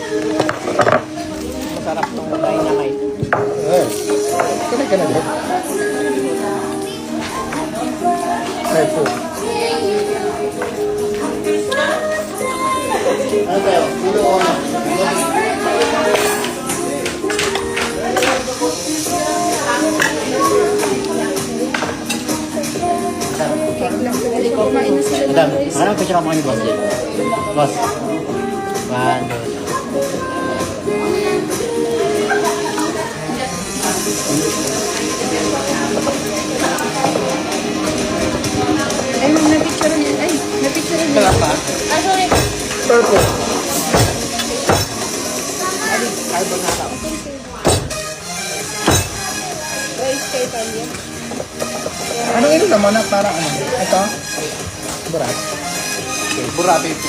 Masarap nung dynamite. Kamay ka na din. Ay po. Ano tayo? Dito ko na. Madam, ano picture ako ni boss? Boss. 1, 2. Ay, napicture niya. Ay, napicture niya. Sarap ba? Ah, sorry. Purple. Carbonara. Rice kay Talia. Ano ito naman na parang ano? Ito? Burat. Okay, burrata ito.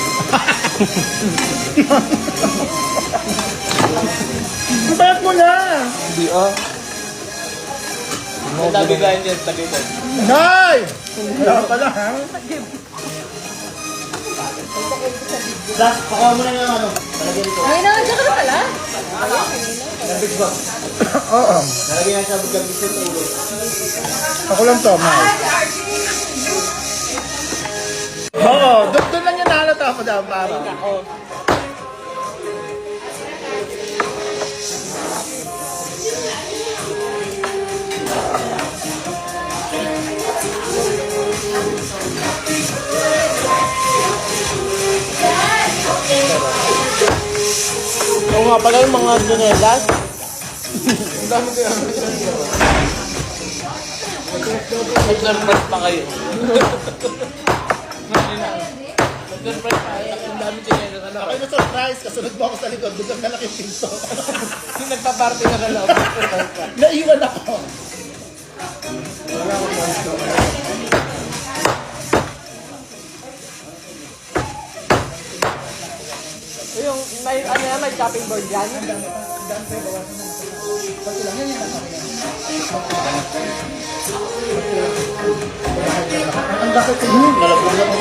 Bayat mo na! Hindi oh. Ang dami kain dyan, tagay ko. Nay! Wala pala ha? Plus, pakuha mo na yung ano. Nalagyan dito. Ay, nandiyan ka na pala? Garbage box. Oo. Nalagyan na sa garbage box sa ulo. Ako lang to, Nay. Oo, doon lang yung nahalata ako dyan para. Ako. Oo nga pala yung mga dunelas. Ang dami ko yung nag-surprise pa kayo. Nag-surprise pa kayo. Ang dami dunelas. Ano? Ako yung surprise, kasunod mo ako sa likod, biglang nalaki yung pinto. Yung nagpa-party na lang. Surprise pa. Naiwan ako. Yung may ano yan, may chopping board yan. Ang bakit ko. Nalabog na ako.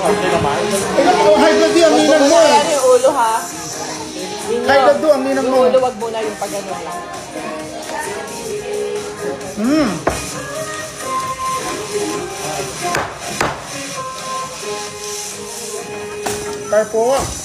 Hindi naman. Ilan mo, high blood yung ninang mo. Ayan yung ulo ha. High blood do ang ninang Yung mo. ulo, wag muna yung pag-ano lang. Carpo.